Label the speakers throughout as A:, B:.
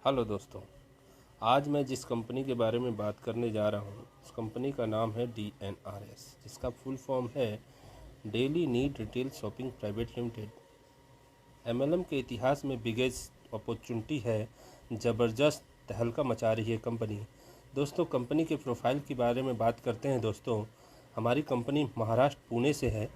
A: Hello दोस्तों। आज मैं जिस कंपनी के बारे में बात करने जा रहा हूँ उस कंपनी का नाम है DNRS, जिसका फुल फॉर्म है daily need retail shopping private limited. MLM के इतिहास में बिगेस्ट अपॉर्चुनिटी है। ज़बरदस्त तहलका मचा रही है कंपनी। दोस्तों, कंपनी के प्रोफाइल के बारे में बात करते हैं। दोस्तों, हमारी कंपनी महाराष्ट्र पुणे से है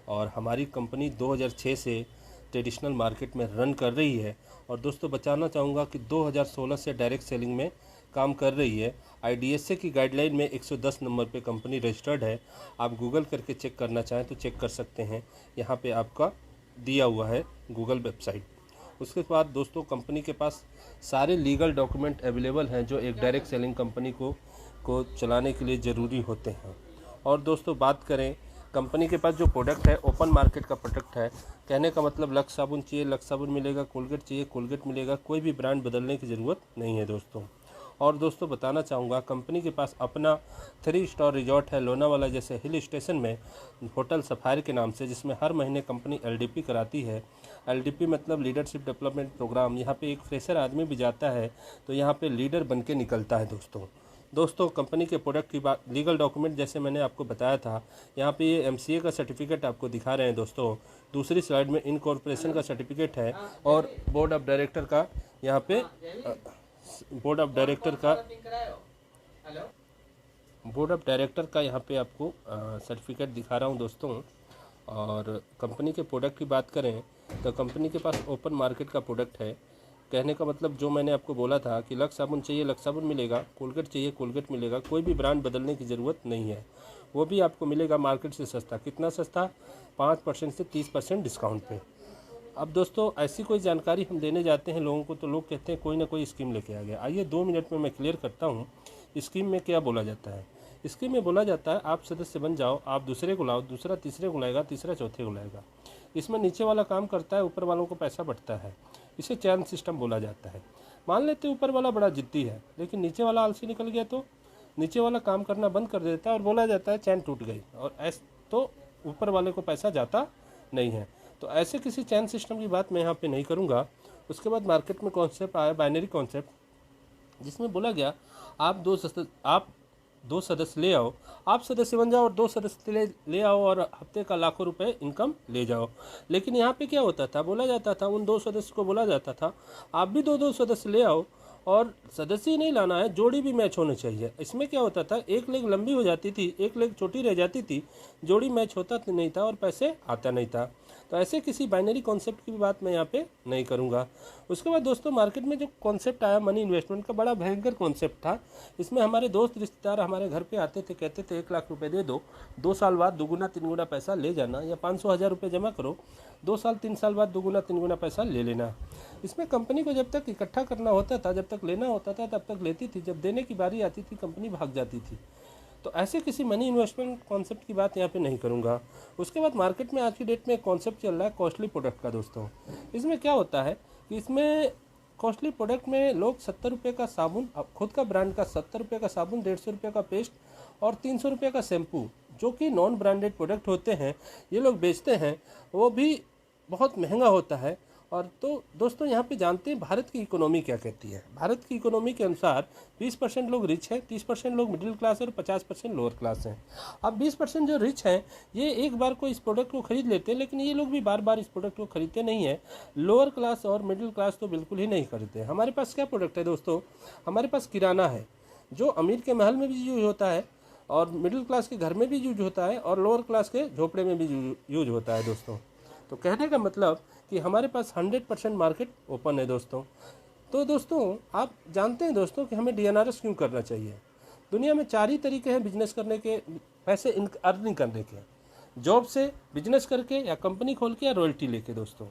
A: और हमारी कंपनी 2006 से ट्रेडिशनल मार्केट में रन कर रही है। और दोस्तों, बताना चाहूँगा कि 2016 से डायरेक्ट सेलिंग में काम कर रही है। IDSA की गाइडलाइन में 110 नंबर पे कंपनी रजिस्टर्ड है। आप गूगल करके चेक करना चाहें तो चेक कर सकते हैं, यहाँ पे आपका दिया हुआ है गूगल वेबसाइट। उसके बाद दोस्तों, कंपनी के पास सारे लीगल डॉक्यूमेंट अवेलेबल हैं जो एक डायरेक्ट सेलिंग कंपनी को चलाने के लिए ज़रूरी होते हैं। और दोस्तों, बात करें कंपनी के पास जो प्रोडक्ट है ओपन मार्केट का प्रोडक्ट है। कहने का मतलब लक्स साबुन चाहिए लक्स साबुन मिलेगा, कोलगेट चाहिए कोलगेट मिलेगा, कोई भी ब्रांड बदलने की ज़रूरत नहीं है दोस्तों। और दोस्तों, बताना चाहूँगा कंपनी के पास अपना 3 स्टार रिजॉर्ट है लोनावाला जैसे हिल स्टेशन में, होटल सफारी के नाम से, जिसमें हर महीने कंपनी LDP कराती है। LDP मतलब लीडरशिप डेवलपमेंट प्रोग्राम। यहाँ पे एक फ्रेशर आदमी भी जाता है तो यहाँ पे लीडर बन के निकलता है दोस्तों। कंपनी के प्रोडक्ट की बात, लीगल डॉक्यूमेंट जैसे मैंने आपको बताया था, यहाँ पे ये MCA का सर्टिफिकेट आपको दिखा रहे हैं दोस्तों। दूसरी स्लाइड में इनकॉर्पोरेशन का सर्टिफिकेट है और बोर्ड ऑफ डायरेक्टर का यहाँ पे बोर्ड ऑफ डायरेक्टर का यहाँ पे आपको सर्टिफिकेट दिखा रहा हूँ दोस्तों। और कंपनी के प्रोडक्ट की बात करें तो कंपनी के पास ओपन मार्केट का प्रोडक्ट है। कहने का मतलब जो मैंने आपको बोला था कि लक्स साबुन चाहिए लक्स साबुन मिलेगा, कोलगेट चाहिए कोलगेट मिलेगा, कोई भी ब्रांड बदलने की ज़रूरत नहीं है, वो भी आपको मिलेगा मार्केट से सस्ता। कितना सस्ता? 5% से 30% डिस्काउंट पे। अब दोस्तों, ऐसी कोई जानकारी हम देने जाते हैं लोगों को तो लोग कहते हैं कोई ना कोई स्कीम लेके आ गया। आइए 2 मिनट में मैं क्लियर करता हूँ स्कीम में क्या बोला जाता है। स्कीम में बोला जाता है आप सदस्य बन जाओ, आप दूसरे को लाओ, दूसरा तीसरे को लाएगा, तीसरा चौथे को लाएगा। इसमें नीचे वाला काम करता है, ऊपर वालों को पैसा बढ़ता है। इसे चैन सिस्टम बोला जाता है। मान लेते ऊपर वाला बड़ा जिद्दी है लेकिन नीचे वाला आलसी निकल गया तो नीचे वाला काम करना बंद कर देता है और बोला जाता है चैन टूट गई, और ऐसे तो ऊपर वाले को पैसा जाता नहीं है। तो ऐसे किसी चैन सिस्टम की बात मैं यहाँ पे नहीं करूँगा। उसके बाद मार्केट में कॉन्सेप्ट आया बाइनरी कॉन्सेप्ट, जिसमें बोला गया आप दो सदस्य ले आओ, आप सदस्य बन जाओ और 2 सदस्य ले आओ और हफ्ते का लाखों रुपए इनकम ले जाओ। लेकिन यहाँ पे क्या होता था, बोला जाता था उन 2 सदस्य को बोला जाता था आप भी 2-2 सदस्य ले आओ, और सदस्य ही नहीं लाना है, जोड़ी भी मैच होनी चाहिए। इसमें क्या होता था, एक लेग लंबी हो जाती थी, एक लेग छोटी रह जाती थी, जोड़ी मैच होता नहीं था और पैसे आता नहीं था। तो ऐसे किसी बाइनरी कॉन्सेप्ट की बात मैं यहाँ पे नहीं करूँगा। उसके बाद दोस्तों, मार्केट में जो कॉन्सेप्ट आया मनी इन्वेस्टमेंट का, बड़ा भयंकर कॉन्सेप्ट था। इसमें हमारे दोस्त रिश्तेदार हमारे घर पे आते थे, कहते थे 1 लाख रुपए दे दो, 2 साल बाद दुगुना 3 गुना पैसा ले जाना, या 500,000 रुपये जमा करो, 2 साल 3 साल बाद दुगुना 3 गुना पैसा ले लेना। इसमें कंपनी को जब तक इकट्ठा करना होता था, जब तक लेना होता था तब तक लेती थी, जब देने की बारी आती थी कंपनी भाग जाती थी। तो ऐसे किसी मनी इन्वेस्टमेंट कॉन्सेप्ट की बात यहाँ पे नहीं करूँगा। उसके बाद मार्केट में आज की डेट में एक कॉन्सेप्ट चल रहा है कॉस्टली प्रोडक्ट का दोस्तों। इसमें क्या होता है कि इसमें कॉस्टली प्रोडक्ट में लोग 70 रुपये का साबुन, खुद का ब्रांड का 70 रुपये का साबुन, 150 रुपये का पेस्ट और 300 रुपये का शैम्पू, जो कि नॉन ब्रांडेड प्रोडक्ट होते हैं, ये लोग बेचते हैं। वो भी बहुत महंगा होता है। और तो दोस्तों, यहाँ पे जानते हैं भारत की इकोनॉमी क्या कहती है। भारत की इकोनॉमी के अनुसार 20% लोग रिच हैं, 30% लोग मिडिल क्लास और 50% लोअर क्लास हैं। अब 20% जो रिच हैं ये एक बार को इस प्रोडक्ट को खरीद लेते हैं, लेकिन ये लोग भी बार बार इस प्रोडक्ट को खरीदते नहीं हैं। लोअर क्लास और मिडिल क्लास तो बिल्कुल ही नहीं खरीदते। हमारे पास क्या प्रोडक्ट है दोस्तों, हमारे पास किराना है, जो अमीर के महल में भी यूज होता है और मिडिल क्लास के घर में भी यूज होता है और लोअर क्लास के झोपड़े में भी यूज होता है दोस्तों। तो कहने का मतलब कि हमारे पास 100% मार्केट ओपन है दोस्तों। तो दोस्तों, आप जानते हैं दोस्तों कि हमें DNRS क्यों करना चाहिए। दुनिया में 4 ही तरीके हैं बिजनेस करने के, पैसे अर्निंग करने के, जॉब से, बिजनेस करके, या कंपनी खोल के, या रॉयल्टी लेके दोस्तों।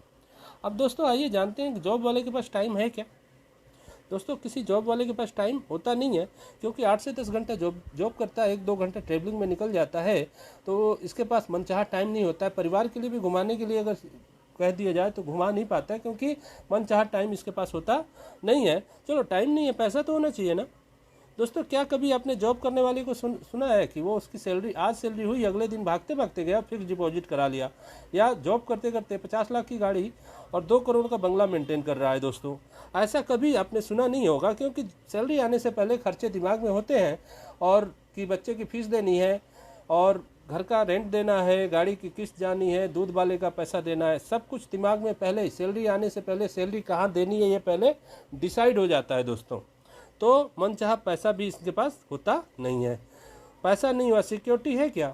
A: अब दोस्तों आइए जानते हैं कि जॉब वाले के पास टाइम है क्या। दोस्तों, किसी जॉब वाले के पास टाइम होता नहीं है, क्योंकि 8 से 10 घंटा जॉब करता है, 1-2 घंटा ट्रेवलिंग में निकल जाता है, तो इसके पास मनचाहा टाइम नहीं होता है। परिवार के लिए भी घुमाने के लिए अगर कह दिया जाए तो घुमा नहीं पाता है, क्योंकि मनचाहा टाइम इसके पास होता नहीं है। चलो टाइम नहीं है, पैसा तो होना चाहिए ना। दोस्तों क्या कभी आपने जॉब करने वाले को सुना है कि वो उसकी सैलरी आज सैलरी हुई अगले दिन भागते भागते गया फिक्स डिपॉजिट करा लिया, या जॉब करते करते 50 लाख की गाड़ी और 2 करोड़ का बंगला मेंटेन कर रहा है। दोस्तों ऐसा कभी आपने सुना नहीं होगा, क्योंकि सैलरी आने से पहले खर्चे दिमाग में होते हैं, और कि बच्चे की फीस देनी है और घर का रेंट देना है, गाड़ी की किस्त जानी है, दूध वाले का पैसा देना है, सब कुछ दिमाग में पहले ही सैलरी आने से पहले सैलरी कहाँ देनी है ये पहले डिसाइड हो जाता है। दोस्तों तो मनचाहा पैसा भी इसके पास होता नहीं है। पैसा नहीं हुआ सिक्योरिटी है क्या?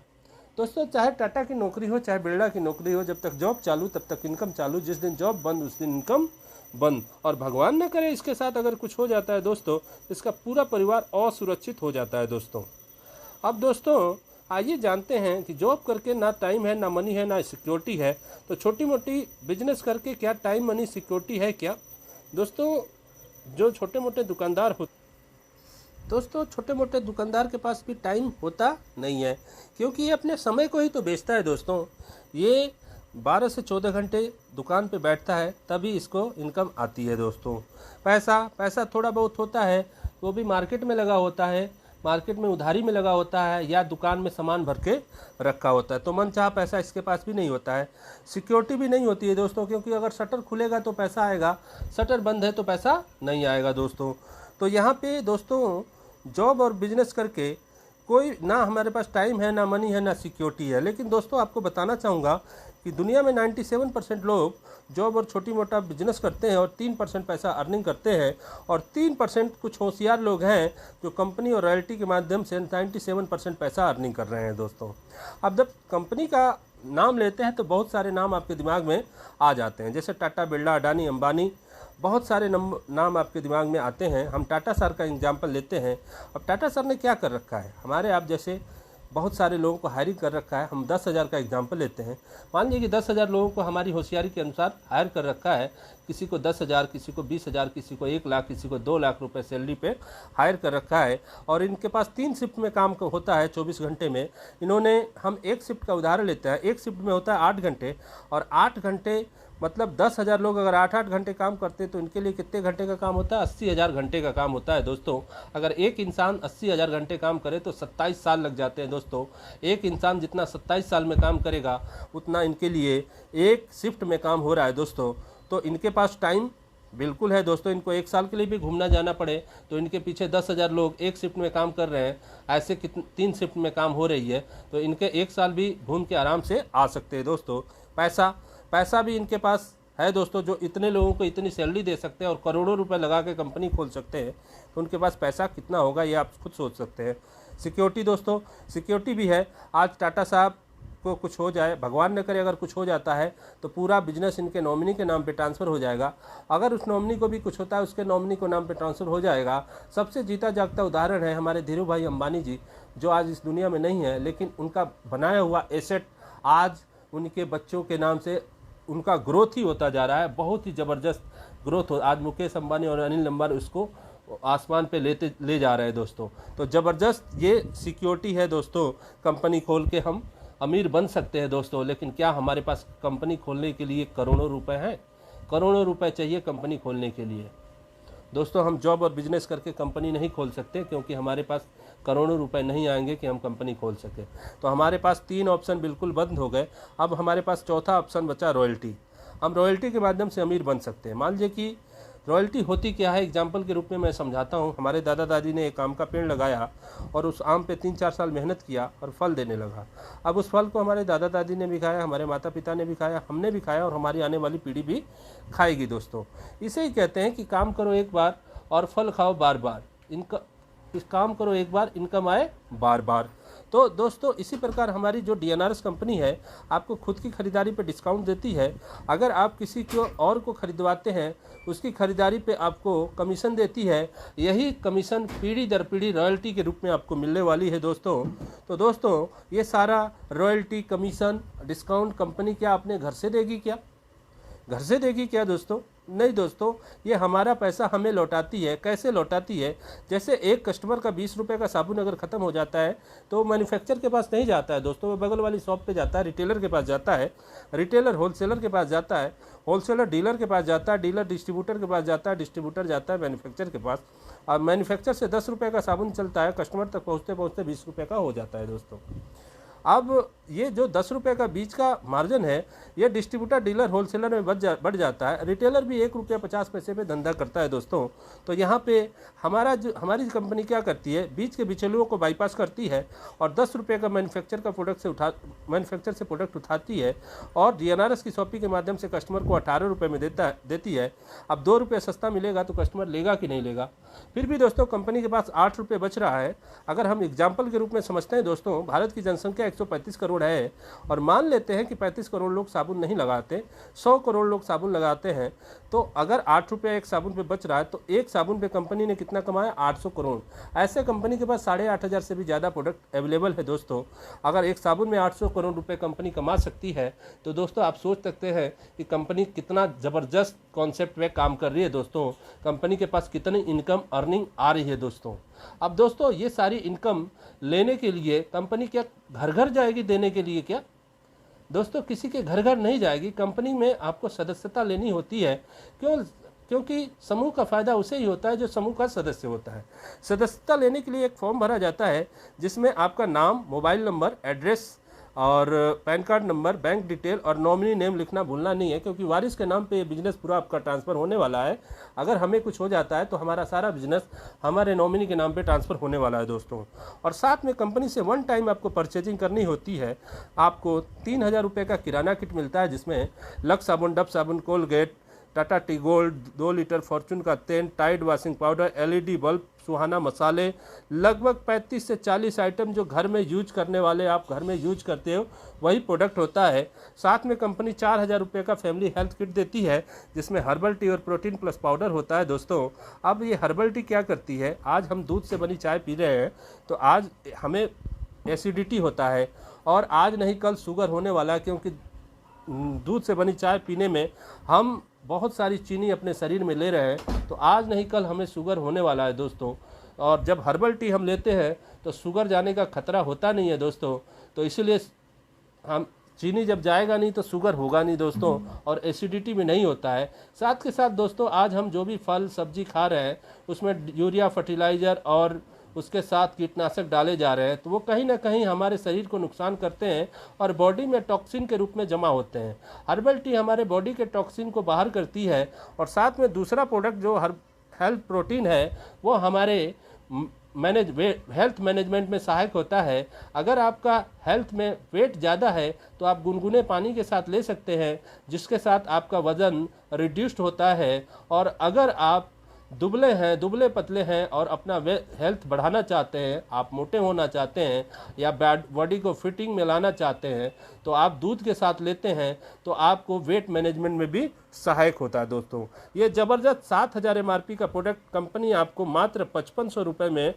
A: दोस्तों चाहे टाटा की नौकरी हो चाहे बिरला की नौकरी हो, जब तक जॉब चालू तब तक इनकम चालू, जिस दिन जॉब बंद उस दिन इनकम बंद। और भगवान न करे इसके साथ अगर कुछ हो जाता है दोस्तों, इसका पूरा परिवार असुरक्षित हो जाता है। दोस्तों अब दोस्तों आइए जानते हैं कि जॉब करके ना टाइम है, ना मनी है, ना सिक्योरिटी है, तो छोटी मोटी बिजनेस करके क्या टाइम मनी सिक्योरिटी है क्या? दोस्तों जो छोटे मोटे दुकानदार हो दोस्तों छोटे मोटे दुकानदार के पास भी टाइम होता नहीं है, क्योंकि ये अपने समय को ही तो बेचता है। दोस्तों ये 12 से 14 घंटे दुकान पे बैठता है तभी इसको इनकम आती है। दोस्तों पैसा थोड़ा बहुत होता है, वो भी मार्केट में लगा होता है, मार्केट में उधारी में लगा होता है, या दुकान में सामान भर के रखा होता है। तो मनचाहा पैसा इसके पास भी नहीं होता है, सिक्योरिटी भी नहीं होती है दोस्तों, क्योंकि अगर शटर खुलेगा तो पैसा आएगा, शटर बंद है तो पैसा नहीं आएगा। दोस्तों तो यहाँ पे दोस्तों जॉब और बिजनेस करके कोई ना हमारे पास टाइम है, ना मनी है, ना सिक्योरिटी है। लेकिन दोस्तों आपको बताना चाहूँगा कि दुनिया में 97% लोग जॉब और छोटी मोटा बिजनेस करते हैं और 3% पैसा अर्निंग करते हैं, और 3% कुछ होशियार लोग हैं जो कंपनी और रॉयल्टी के माध्यम से 97% पैसा अर्निंग कर रहे हैं। दोस्तों अब जब कंपनी का नाम लेते हैं तो बहुत सारे नाम आपके दिमाग में आ जाते हैं, जैसे टाटा, बिरला, अडानी, अंबानी, बहुत सारे नाम आपके दिमाग में आते हैं। हम टाटा सर का एग्जाम्पल लेते हैं। अब टाटा सर ने क्या कर रखा है, हमारे आप जैसे बहुत सारे लोगों को हायरिंग कर रखा है। हम 10,000 का एग्जाम्पल लेते हैं, मान लीजिए कि 10,000 लोगों को हमारी होशियारी के अनुसार हायर कर रखा है। किसी को 10,000, किसी को 20,000, किसी को 1 लाख, किसी को 2 लाख रुपए सैलरी पे हायर कर रखा है, और इनके पास 3 शिफ्ट में काम होता है 24 घंटे में। इन्होंने हम एक शिफ्ट का उदाहरण लेते हैं, एक शिफ्ट में होता है 8 घंटे, और 8 घंटे मतलब 10,000 लोग अगर 8-8 घंटे काम करते हैं तो इनके लिए कितने घंटे का काम होता है? 80,000 घंटे का काम होता है। दोस्तों अगर एक इंसान 80,000 घंटे काम करे तो 27 साल लग जाते हैं। दोस्तों एक इंसान जितना 27 साल में काम करेगा उतना इनके लिए एक शिफ्ट में काम हो रहा है। दोस्तों तो इनके पास टाइम बिल्कुल है। दोस्तों इनको 1 साल के लिए भी घूमना जाना पड़े तो इनके पीछे 10,000 लोग एक शिफ्ट में काम कर रहे हैं, ऐसे 3 शिफ्ट में काम हो रही है, तो इनके 1 साल भी घूम के आराम से आ सकते हैं। दोस्तों पैसा भी इनके पास है दोस्तों, जो इतने लोगों को इतनी सैलरी दे सकते हैं और करोड़ों रुपए लगा के कंपनी खोल सकते हैं, तो उनके पास पैसा कितना होगा ये आप खुद सोच सकते हैं। सिक्योरिटी दोस्तों सिक्योरिटी भी है। आज टाटा साहब को कुछ हो जाए, भगवान न करे अगर कुछ हो जाता है, तो पूरा बिजनेस इनके नॉमिनी के नाम पे ट्रांसफ़र हो जाएगा। अगर उस नॉमिनी को भी कुछ होता है उसके नॉमिनी को नाम पे ट्रांसफ़र हो जाएगा। सबसे जीता जागता उदाहरण है हमारे धीरू भाई अंबानी जी, जो आज इस दुनिया में नहीं है, लेकिन उनका बनाया हुआ एसेट आज उनके बच्चों के नाम से उनका ग्रोथ ही होता जा रहा है। बहुत ही ज़बरदस्त ग्रोथ हो, आज मुकेश अंबानी और अनिल अंबानी उसको आसमान पे ले जा रहे हैं। दोस्तों तो ज़बरदस्त ये सिक्योरिटी है। दोस्तों कंपनी खोल के हम अमीर बन सकते हैं। दोस्तों लेकिन क्या हमारे पास कंपनी खोलने के लिए करोड़ों रुपए हैं? करोड़ों रुपए चाहिए कंपनी खोलने के लिए। दोस्तों हम जॉब और बिजनेस करके कंपनी नहीं खोल सकते, क्योंकि हमारे पास करोड़ों रुपए नहीं आएंगे कि हम कंपनी खोल सकें। तो हमारे पास 3 ऑप्शन बिल्कुल बंद हो गए। अब हमारे पास चौथा ऑप्शन बचा रॉयल्टी। हम रॉयल्टी के माध्यम से अमीर बन सकते हैं। मान लीजिए कि रॉयल्टी होती क्या है, एग्जाम्पल के रूप में मैं समझाता हूँ। हमारे दादा दादी ने एक आम का पेड़ लगाया और उस आम पे 3-4 साल मेहनत किया और फल देने लगा। अब उस फल को हमारे दादा दादी ने भी खाया, हमारे माता पिता ने भी खाया, हमने भी खाया और हमारी आने वाली पीढ़ी भी खाएगी। दोस्तों इसे ही कहते हैं कि काम करो एक बार और फल खाओ बार बार। इस काम करो एक बार, इनकम आए बार बार। तो दोस्तों इसी प्रकार हमारी जो DNRS कंपनी है आपको खुद की खरीदारी पे डिस्काउंट देती है। अगर आप किसी को और को खरीदवाते हैं उसकी खरीदारी पे आपको कमीशन देती है। यही कमीशन पीढ़ी दर पीढ़ी रॉयल्टी के रूप में आपको मिलने वाली है। दोस्तों तो दोस्तों ये सारा रॉयल्टी, कमीशन, डिस्काउंट कंपनी क्या अपने घर से देगी क्या? घर से देगी क्या? दोस्तों नहीं दोस्तों, ये हमारा पैसा हमें लौटाती है। कैसे लौटाती है? जैसे एक कस्टमर का 20 रुपये का साबुन अगर ख़त्म हो जाता है तो मैन्युफैक्चर के पास नहीं जाता है दोस्तों, वो बगल वाली शॉप पे जाता है, रिटेलर के पास जाता है, रिटेलर होलसेलर के पास जाता है, होलसेलर डीलर के पास जाता है, डीलर डिस्ट्रीब्यूटर के पास जाता है, डिस्ट्रीब्यूटर जाता है मैन्युफैक्चर के पास। अब मैन्युफैक्चर से 10 रुपये का साबुन चलता है, कस्टमर तक पहुँचते पहुँचते 20 रुपये का हो जाता है दोस्तों। अब ये जो 10 रुपये का बीच का मार्जिन है, ये डिस्ट्रीब्यूटर डीलर होलसेलर में बढ़ जाता है। रिटेलर भी 1 रुपया 50 पैसे पे धंधा करता है दोस्तों। तो यहाँ पे हमारी कंपनी क्या करती है, बीच के बिचौलियों को बाईपास करती है और 10 रुपये का मैन्युफैक्चर से प्रोडक्ट उठाती है और DNRS की शॉपिंग के माध्यम से कस्टमर को 18 रुपये में देती है। अब 2 रुपये सस्ता मिलेगा तो कस्टमर लेगा कि नहीं लेगा? फिर भी दोस्तों कंपनी के पास 8 रुपये बच रहा है। अगर हम एग्जाम्पल के रूप में समझते हैं दोस्तों, भारत की जनसंख्या 135 करोड़ है और मान लेते हैं कि 35 करोड़ लोग साबुन नहीं लगाते, 100 करोड़ लोग साबुन लगाते हैं, तो अगर 8 रुपये एक साबुन पे बच रहा है तो एक साबुन पे कंपनी ने कितना कमाया? 800 करोड़। ऐसे कंपनी के पास 8,500 से भी ज़्यादा प्रोडक्ट अवेलेबल है दोस्तों। अगर एक साबुन में 800 करोड़ रुपए कंपनी कमा सकती है तो दोस्तों आप सोच सकते हैं कि कंपनी कितना ज़बरदस्त कॉन्सेप्ट में काम कर रही है दोस्तों, कंपनी के पास कितनी इनकम अर्निंग आ रही है दोस्तों। अब दोस्तों ये सारी इनकम लेने के लिए कंपनी क्या घर घर जाएगी देने के लिए? क्या दोस्तों, किसी के घर घर नहीं जाएगी। कंपनी में आपको सदस्यता लेनी होती है। क्योंकि समूह का फ़ायदा उसे ही होता है जो समूह का सदस्य होता है। सदस्यता लेने के लिए एक फॉर्म भरा जाता है जिसमें आपका नाम, मोबाइल नंबर, एड्रेस और pan card number, bank detail और नॉमिनी नेम लिखना भूलना नहीं है, क्योंकि वारिस के नाम पे ये बिजनेस पूरा आपका ट्रांसफ़र होने वाला है। अगर हमें कुछ हो जाता है तो हमारा सारा बिजनेस हमारे नॉमिनी के नाम पे ट्रांसफ़र होने वाला है दोस्तों। और साथ में कंपनी से 1 टाइम आपको परचेजिंग करनी होती है। आपको 3,000 रुपये का किराना किट मिलता है जिसमें लक्स साबुन, डब साबुन, Colgate, Tata tea gold, 2 litre Fortune का तेल, Tide washing powder, LED bulb, Suhana मसाले, लगभग 35 से 40 आइटम जो घर में यूज करने वाले आप घर में यूज करते हो वही प्रोडक्ट होता है। साथ में कंपनी 4,000 रुपये का फैमिली हेल्थ किट देती है जिसमें हर्बल टी और प्रोटीन प्लस पाउडर होता है दोस्तों। अब ये हर्बल टी क्या करती है, आज हम दूध से बनी चाय पी रहे हैं तो आज हमें एसिडिटी होता है और आज नहीं कल शुगर होने वाला है, क्योंकि दूध से बनी चाय पीने में हम बहुत सारी चीनी अपने शरीर में ले रहे हैं, तो आज नहीं कल हमें शुगर होने वाला है दोस्तों। और जब हर्बल टी हम लेते हैं तो शुगर जाने का खतरा होता नहीं है दोस्तों। तो इसीलिए हम चीनी जब जाएगा नहीं तो शुगर होगा नहीं दोस्तों, और एसिडिटी भी नहीं होता है। साथ के साथ दोस्तों आज हम जो भी फल सब्जी खा रहे हैं उसमें यूरिया फर्टिलाइज़र और उसके साथ कीटनाशक डाले जा रहे हैं, तो वो कहीं ना कहीं हमारे शरीर को नुकसान करते हैं और बॉडी में टॉक्सिन के रूप में जमा होते हैं। हर्बल टी हमारे बॉडी के टॉक्सिन को बाहर करती है और साथ में दूसरा प्रोडक्ट जो हेल्थ प्रोटीन है वो हमारे हेल्थ मैनेजमेंट में सहायक होता है। अगर आपका हेल्थ में वेट ज़्यादा है तो आप गुनगुने पानी के साथ ले सकते हैं, जिसके साथ आपका वज़न रिड्यूस्ड होता है। और अगर आप दुबले पतले हैं और अपना हेल्थ बढ़ाना चाहते हैं, आप मोटे होना चाहते हैं या बॉडी को फिटिंग में लाना चाहते हैं, तो आप दूध के साथ लेते हैं तो आपको वेट मैनेजमेंट में भी सहायक होता है दोस्तों। ये ज़बरदस्त 7,000 MRP का प्रोडक्ट कंपनी आपको मात्र 5500 रुपये में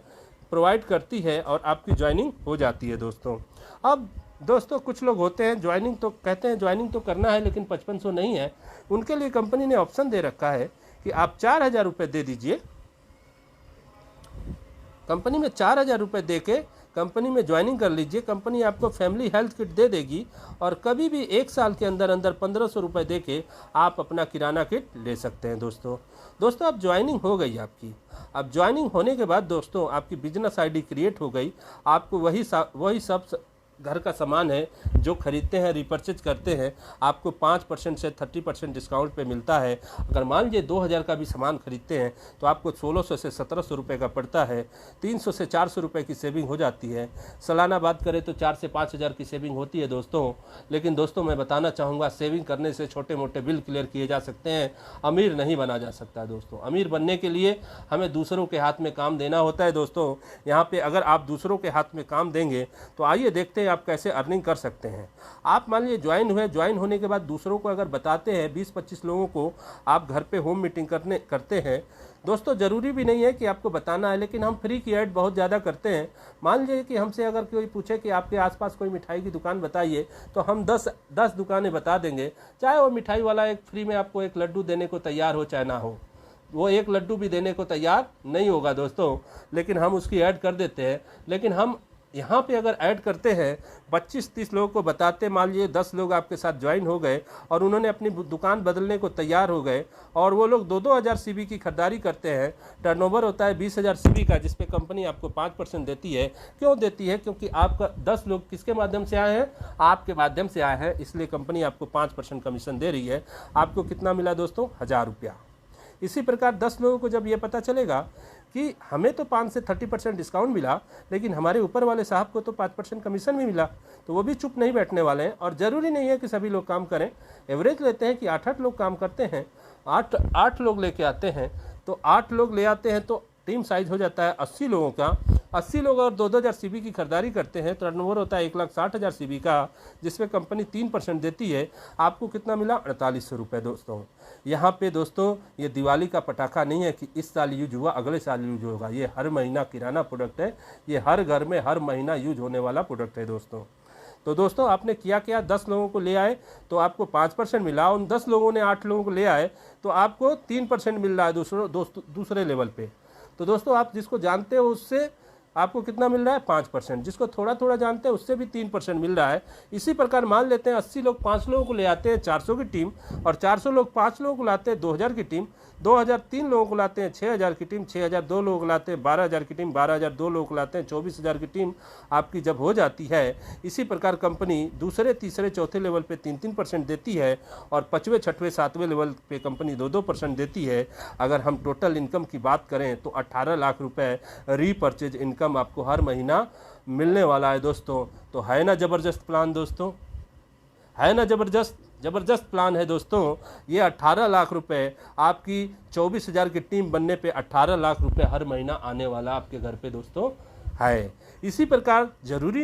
A: प्रोवाइड करती है और आपकी ज्वाइनिंग हो जाती है दोस्तों। अब दोस्तों कुछ लोग होते हैं ज्वाइनिंग तो कहते हैं ज्वाइनिंग तो करना है लेकिन 5500 नहीं है, उनके लिए कंपनी ने ऑप्शन दे रखा है कि आप 4,000 रुपये दे दीजिए। कंपनी में 4,000 रुपये दे के कंपनी में ज्वाइनिंग कर लीजिए। कंपनी आपको फैमिली हेल्थ किट दे देगी और कभी भी 1 साल के अंदर 1500 रुपये दे के आप अपना किराना किट ले सकते हैं दोस्तों। अब ज्वाइनिंग हो गई आपकी। अब ज्वाइनिंग होने के बाद दोस्तों आपकी बिजनेस ID क्रिएट हो गई। आपको वही सब घर का सामान है जो खरीदते हैं, रिपर्चेज करते हैं, आपको 5% से 30% डिस्काउंट पे मिलता है। अगर मान लीजिए 2,000 का भी सामान खरीदते हैं तो आपको 1,600 से 1,700 रुपये का पड़ता है। 300 से 400 रुपये की सेविंग हो जाती है। सालाना बात करें तो 4 से 5,000 की सेविंग होती है दोस्तों। लेकिन दोस्तों मैं बताना चाहूँगा, सेविंग करने से छोटे मोटे बिल क्लियर किए जा सकते हैं, अमीर नहीं बना जा सकता दोस्तों। अमीर बनने के लिए हमें दूसरों के हाथ में काम देना होता है दोस्तों। यहाँ पर अगर आप दूसरों के हाथ में काम देंगे तो आइए देखते हैं हैं आप कैसे अर्निंग कर सकते हैं। आप मान लीजिए ज्वाइन हुए, ज्वाइन होने के बाद दूसरों को अगर बताते हैं, 20-25 लोगों को आप घर पे होम मीटिंग करते हैं दोस्तों, ज़रूरी भी नहीं है कि आपको बताना है, लेकिन हम फ्री की ऐड बहुत ज़्यादा करते हैं। मान लीजिए कि हमसे अगर कोई पूछे कि आपके आसपास कोई मिठाई की दुकान बताइए, तो हम 10 दुकानें बता देंगे, चाहे वो मिठाई वाला एक फ्री में आपको एक लड्डू देने को तैयार हो चाहे ना हो, वो एक लड्डू भी देने को तैयार नहीं होगा दोस्तों, लेकिन हम उसकी ऐड कर देते हैं। लेकिन हम यहाँ पे अगर ऐड करते हैं, 25-30 लोगों को बताते, मान लीजिए 10 लोग आपके साथ ज्वाइन हो गए और उन्होंने अपनी दुकान बदलने को तैयार हो गए, और वो लोग 2-2 हज़ार सीबी की खरीदारी करते हैं, टर्नओवर होता है 20,000 सीबी का, जिस पे कंपनी आपको 5% देती है। क्यों देती है? क्योंकि आपका 10 लोग किसके माध्यम से आए हैं? आपके माध्यम से आए हैं, इसलिए कंपनी आपको 5% कमीशन दे रही है। आपको कितना मिला दोस्तों? 1000 रुपया। इसी प्रकार 10 लोगों को जब ये पता चलेगा कि हमें तो 5 से 30% डिस्काउंट मिला, लेकिन हमारे ऊपर वाले साहब को तो 5% कमीशन भी मिला, तो वो भी चुप नहीं बैठने वाले हैं। और ज़रूरी नहीं है कि सभी लोग काम करें, एवरेज लेते हैं कि 8-8 लोग काम करते हैं, 8 लोग लेके आते हैं, तो 8 लोग ले आते हैं तो टीम साइज हो जाता है 80 लोगों का। 80 लोग और 2-2 हज़ार सीबी की खरीदारी करते हैं, तो टर्नओवर होता है 1,60,000 सीबी का, जिसमें कंपनी 3% देती है। आपको कितना मिला? 4800 रुपये दोस्तों। यहाँ पे दोस्तों ये दिवाली का पटाखा नहीं है कि इस साल यूज हुआ अगले साल यूज होगा, ये हर महीना किराना प्रोडक्ट है, ये हर घर में हर महीना यूज होने वाला प्रोडक्ट है दोस्तों। तो दोस्तों आपने किया क्या? 10 लोगों को ले आए तो आपको 5% मिला, उन 10 लोगों ने 8 लोगों को ले आए तो आपको 3% मिल रहा है दूसरे लेवल पे। तो दोस्तों आप जिसको जानते हो उससे आपको कितना मिल रहा है? 5%। जिसको थोड़ा थोड़ा जानते हैं उससे भी 3% मिल रहा है। इसी प्रकार मान लेते हैं 80 लोग 5 लोगों को ले आते हैं 400 की टीम, और 400 लोग 5 लोगों को लाते हैं 2000 की टीम, 2000 3 लोगों को लाते हैं 6000 की टीम, 6000 2 लोगों को लाते हैं 12000 की टीम, 12000 2 लोगों को लाते हैं 24000 की टीम आपकी जब हो जाती है। इसी प्रकार कंपनी दूसरे तीसरे चौथे लेवल पे 3-3% देती है, और 5वें 6वें 7वें लेवल पे कंपनी 2-2% देती है। अगर हम टोटल इनकम की बात करें तो 18 लाख रुपए रीपर्चेज इनकम आपको हर महीना मिलने वाला है दोस्तों। तो है ना ज़बरदस्त प्लान दोस्तों? है ना ज़बरदस्त प्लान है दोस्तों। ये 18 लाख रुपए आपकी 24,000 की टीम बनने पे 18 लाख रुपए हर महीना आने वाला आपके घर पे दोस्तों है। इसी प्रकार जरूरी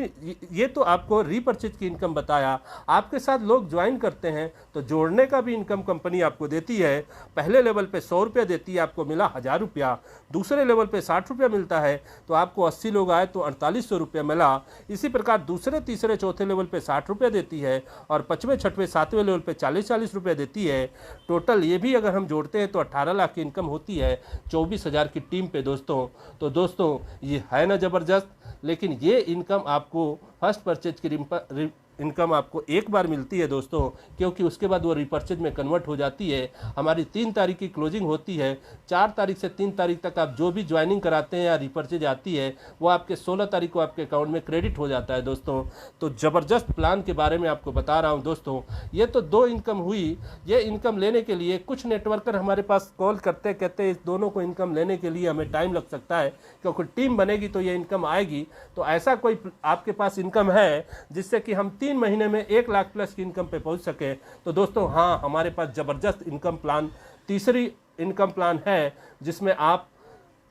A: ये तो आपको रीपर्चेज की इनकम बताया, आपके साथ लोग ज्वाइन करते हैं तो जोड़ने का भी इनकम कंपनी आपको देती है। पहले लेवल पे 100 रुपया देती है, आपको मिला 1000 रुपया। दूसरे लेवल पे 60 रुपया मिलता है, तो आपको 80 लोग आए तो 4800 रुपया मिला। इसी प्रकार दूसरे तीसरे चौथे लेवल पे 60 रुपया देती है, और 5वें 6वें 7वें लेवल पे 40-40 रुपया देती है। टोटल ये भी अगर हम जोड़ते हैं तो 18 लाख की इनकम होती है 24,000 की टीम पे दोस्तों। तो दोस्तों ये है ना ज़बरदस्त। लेकिन ये इनकम आपको फर्स्ट परचेज की इनकम आपको एक बार मिलती है दोस्तों, क्योंकि उसके बाद वो रिपर्चेज में कन्वर्ट हो जाती है। हमारी 3 तारीख की क्लोजिंग होती है, 4 तारीख से 3 तारीख तक आप जो भी ज्वाइनिंग कराते हैं या रिपर्चेज आती है वो आपके 16 तारीख को आपके अकाउंट में क्रेडिट हो जाता है दोस्तों। तो ज़बरदस्त प्लान के बारे में आपको बता रहा हूँ दोस्तों। ये तो 2 इनकम हुई। ये इनकम लेने के लिए कुछ नेटवर्कर हमारे पास कॉल करते कहते इस दोनों को इनकम लेने के लिए हमें टाइम लग सकता है, क्योंकि टीम बनेगी तो ये इनकम आएगी। तो ऐसा कोई आपके पास इनकम है जिससे कि हम 3 महीने में 1 लाख प्लस की इनकम पे पहुंच सके? तो दोस्तों हाँ, हमारे पास ज़बरदस्त इनकम प्लान, तीसरी इनकम प्लान है जिसमें आप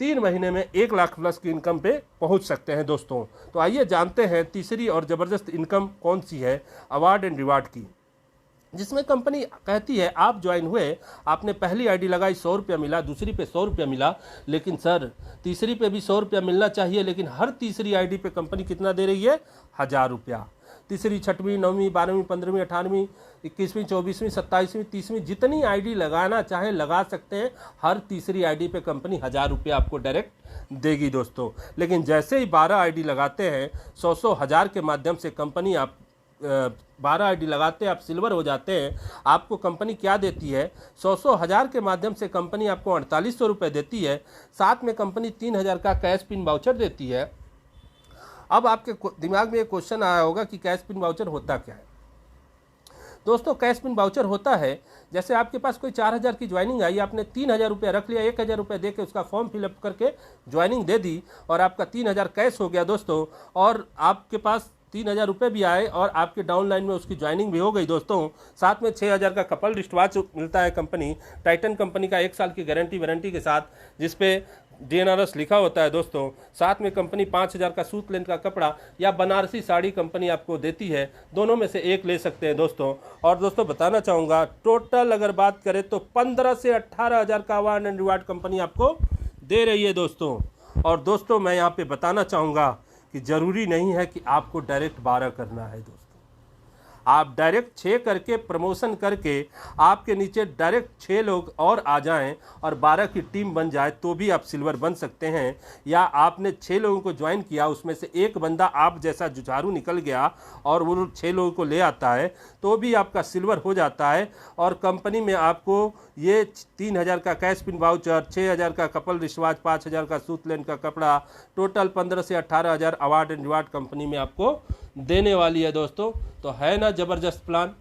A: 3 महीने में 1 लाख प्लस की इनकम पे पहुंच सकते हैं दोस्तों। तो आइए जानते हैं तीसरी और ज़बरदस्त इनकम कौन सी है, अवार्ड एंड रिवार्ड की, जिसमें कंपनी कहती है आप ज्वाइन हुए, आपने पहली आईडी लगाई 100 रुपया मिला, दूसरी पे 100 रुपया मिला, लेकिन सर तीसरी पे भी 100 रुपया मिलना चाहिए, लेकिन हर तीसरी आईडी पे कंपनी कितना दे रही है? 1000 रुपया। तीसरी, 6वीं, 9वीं, 12वीं, 15वीं, 18वीं, 21वीं, 24वीं, 27वीं, 30वीं जितनी आईडी लगाना चाहे लगा सकते हैं। हर तीसरी आईडी पे कंपनी 1000 रुपया आपको डायरेक्ट देगी दोस्तों। लेकिन जैसे ही 12 आईडी लगाते हैं 100 1000 के माध्यम से कंपनी आप 12 आईडी लगाते हैं आप सिल्वर हो जाते हैं। आपको कंपनी क्या देती है? 100 1000 के माध्यम से कंपनी आपको 4800 रुपये देती है। साथ में कंपनी 3000 का कैश पिन वाउचर देती है। अब आपके दिमाग में एक क्वेश्चन आया होगा कि कैश पिन वाउचर होता क्या है? दोस्तों कैश पिन वाउचर होता है, जैसे आपके पास कोई 4000 की ज्वाइनिंग आई, आपने 3000 रुपये रख लिया, 1000 रुपये दे के उसका फॉर्म फिलअप करके ज्वाइनिंग दे दी और आपका 3000 कैश हो गया दोस्तों, और आपके पास 3000 रुपये भी आए और आपके डाउनलाइन में उसकी ज्वाइनिंग भी हो गई दोस्तों। साथ में 6000 का कपल रिस्ट वॉच मिलता है कंपनी टाइटन कंपनी का 1 साल की गारंटी वारंटी के साथ, जिसपे DNRS लिखा होता है दोस्तों। साथ में कंपनी 5000 का सूत लेंथ का कपड़ा या बनारसी साड़ी कंपनी आपको देती है, दोनों में से एक ले सकते हैं दोस्तों। और दोस्तों बताना चाहूँगा, टोटल अगर बात करें तो 15 से 18,000 का अवार्ड एंड रिवार्ड कंपनी आपको दे रही है दोस्तों। और दोस्तों मैं यहाँ पे बताना चाहूँगा कि ज़रूरी नहीं है कि आपको डायरेक्ट 12 करना है दोस्तों। आप डायरेक्ट 6 करके प्रमोशन करके आपके नीचे डायरेक्ट 6 लोग और आ जाएं और 12 की टीम बन जाए तो भी आप सिल्वर बन सकते हैं। या आपने 6 लोगों को ज्वाइन किया, उसमें से एक बंदा आप जैसा जुझारू निकल गया और वो 6 लोगों को ले आता है तो भी आपका सिल्वर हो जाता है। और कंपनी में आपको ये 3,000 का कैश पिन वाउचर, 6,000 का कपल रिश्वाज, 5,000 का सूत लेन का कपड़ा, टोटल 15 से 18,000 अवार्ड एंड रिवार्ड कंपनी में आपको देने वाली है दोस्तों। तो है ना ज़बरदस्त प्लान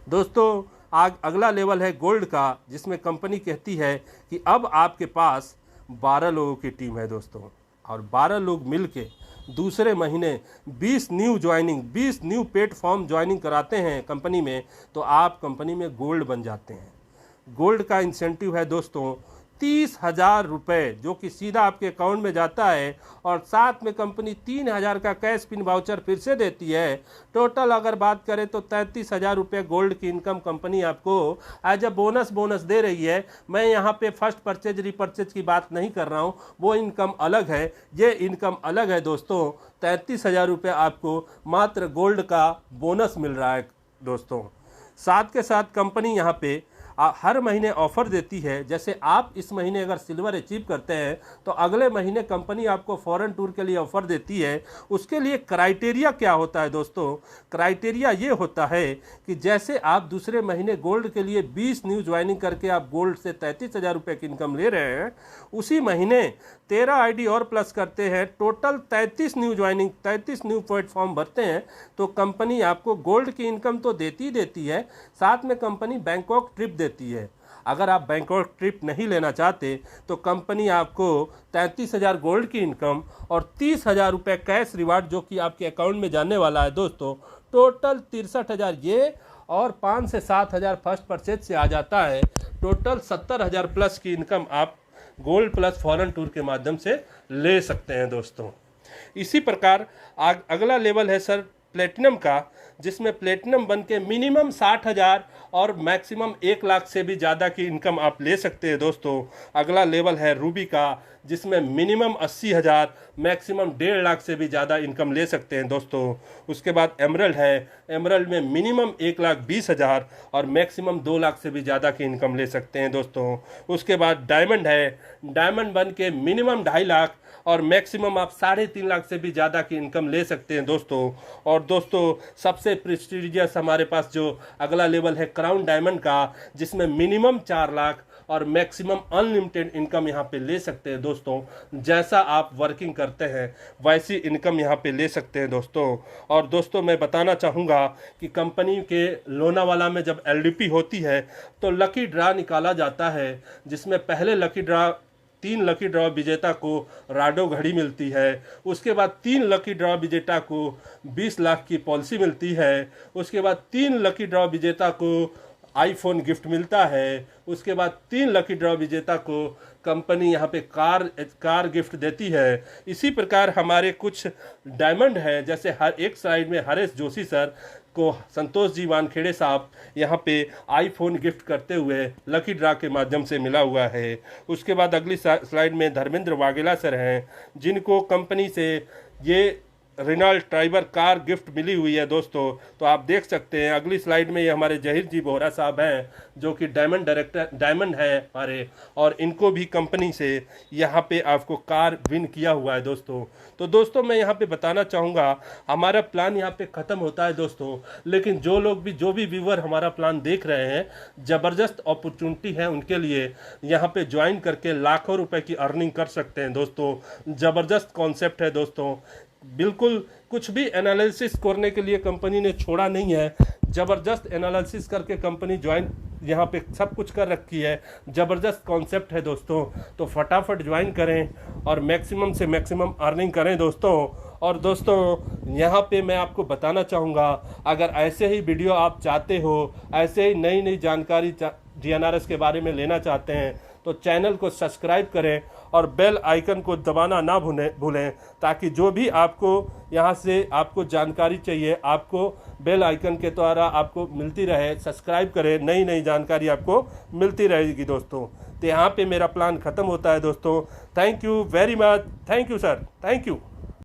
A: दोस्तों। अगला लेवल है गोल्ड का, जिसमें कंपनी कहती है कि अब आपके पास 12 लोगों की टीम है दोस्तों, और 12 लोग मिलके दूसरे महीने 20 न्यू प्लेटफॉर्म ज्वाइनिंग कराते हैं कंपनी में, तो आप कंपनी में गोल्ड बन जाते हैं। गोल्ड का इंसेंटिव है दोस्तों 30,000 रुपये, जो कि सीधा आपके अकाउंट में जाता है, और साथ में कंपनी 3,000 का कैश पिन वाउचर फिर से देती है। टोटल अगर बात करें तो 33,000 रुपये गोल्ड की इनकम कंपनी आपको एज अ बोनस दे रही है। मैं यहाँ पे फर्स्ट परचेज रिपर्चेज की बात नहीं कर रहा हूँ, वो इनकम अलग है, ये इनकम अलग है दोस्तों। 33,000 रुपये आपको मात्र गोल्ड का बोनस मिल रहा है दोस्तों। साथ के साथ कंपनी यहाँ पे हर महीने ऑफ़र देती है। जैसे आप इस महीने अगर सिल्वर अचीव करते हैं तो अगले महीने कंपनी आपको फॉरेन टूर के लिए ऑफ़र देती है। उसके लिए क्राइटेरिया क्या होता है दोस्तों? क्राइटेरिया ये होता है कि जैसे आप दूसरे महीने गोल्ड के लिए 20 न्यू ज्वाइनिंग करके आप गोल्ड से 33,000 रुपये की इनकम ले रहे हैं, उसी महीने 13 आईडी और प्लस करते हैं, टोटल 33 न्यू प्लेटफॉर्म भरते हैं, तो कंपनी आपको गोल्ड की इनकम तो देती है, साथ में कंपनी बैंकॉक ट्रिप देती है। अगर आप बैंकॉक ट्रिप नहीं लेना चाहते तो कंपनी आपको 33,000 गोल्ड की इनकम और 30,000 रुपये कैश रिवार्ड, जो कि आपके अकाउंट में जाने वाला है दोस्तों, टोटल 63,000 ये और 5 से 7,000 फर्स्ट परचेज से आ जाता है। टोटल 70,000 प्लस की इनकम आप गोल्ड प्लस फॉरेन टूर के माध्यम से ले सकते हैं दोस्तों। इसी प्रकार अगला लेवल है सर प्लेटिनम का, जिसमें प्लेटिनम बन के मिनिमम 60,000 और मैक्सिमम 1 लाख से भी ज़्यादा की इनकम आप ले सकते हैं दोस्तों। अगला लेवल है रूबी का, जिसमें मिनिमम 80,000 मैक्सिमम 1.5 लाख से भी ज़्यादा इनकम ले सकते हैं दोस्तों। उसके बाद एमरल्ड है, एमरल्ड में मिनिमम 1,20,000 और मैक्सिमम 2 लाख से भी ज़्यादा की इनकम ले सकते हैं दोस्तों। उसके बाद डायमंड है, डायमंड बन के मिनिमम 2.5 लाख और मैक्सिमम आप 3.5 लाख से भी ज़्यादा की इनकम ले सकते हैं दोस्तों। और दोस्तों सबसे प्रेस्टीजियस हमारे पास जो अगला लेवल है क्राउन डायमंड का, जिसमें मिनिमम 4 लाख और मैक्सिमम अनलिमिटेड इनकम यहाँ पे ले सकते हैं दोस्तों। जैसा आप वर्किंग करते हैं वैसी इनकम यहाँ पे ले सकते हैं दोस्तों। और दोस्तों मैं बताना चाहूँगा कि कंपनी के लोनावाला में जब LDP होती है तो लकी ड्रा निकाला जाता है, जिसमें पहले 3 लकी ड्रॉ विजेता को राडो घड़ी मिलती है। उसके बाद 3 लकी ड्रॉ विजेता को 20 लाख की पॉलिसी मिलती है। उसके बाद 3 लकी ड्रॉ विजेता को आईफोन गिफ्ट मिलता है। उसके बाद 3 लकी ड्रॉ विजेता को कंपनी यहाँ पे कार गिफ्ट देती है। इसी प्रकार हमारे कुछ डायमंड हैं, जैसे हर एक साइड में हरेश जोशी सर को संतोष जी वानखेड़े साहब यहाँ पे आईफोन गिफ्ट करते हुए लकी ड्रा के माध्यम से मिला हुआ है। उसके बाद अगली स्लाइड में धर्मेंद्र वाघेला सर हैं, जिनको कंपनी से ये रेनॉल्ट ट्राइबर कार गिफ्ट मिली हुई है दोस्तों। तो आप देख सकते हैं अगली स्लाइड में ये हमारे जहीर जी बोहरा साहब हैं, जो कि डायमंड है हमारे, और इनको भी कंपनी से यहाँ पे आपको कार विन किया हुआ है दोस्तों। तो दोस्तों मैं यहाँ पे बताना चाहूँगा, हमारा प्लान यहाँ पे ख़त्म होता है दोस्तों, लेकिन जो भी व्यूअर हमारा प्लान देख रहे हैं, ज़बरदस्त अपॉर्चुनिटी है उनके लिए। यहाँ पे ज्वाइन करके लाखों रुपए की अर्निंग कर सकते हैं दोस्तों। ज़बरदस्त कॉन्सेप्ट है दोस्तों, बिल्कुल कुछ भी एनालिसिस करने के लिए कंपनी ने छोड़ा नहीं है। ज़बरदस्त एनालिसिस करके कंपनी ज्वाइन यहाँ पे सब कुछ कर रखी है। ज़बरदस्त कॉन्सेप्ट है दोस्तों, तो फटाफट ज्वाइन करें और मैक्सिमम से मैक्सिमम अर्निंग करें दोस्तों। और दोस्तों यहाँ पे मैं आपको बताना चाहूँगा, अगर ऐसे ही वीडियो आप चाहते हो, ऐसे ही नई जानकारी DNRS के बारे में लेना चाहते हैं, तो चैनल को सब्सक्राइब करें और बेल आइकन को दबाना ना भूलें, ताकि जो भी आपको यहाँ से आपको जानकारी चाहिए आपको बेल आइकन के द्वारा आपको मिलती रहे। सब्सक्राइब करें, नई नई जानकारी आपको मिलती रहेगी दोस्तों। तो यहाँ पे मेरा प्लान ख़त्म होता है दोस्तों। Thank you very much, thank you sir, thank you.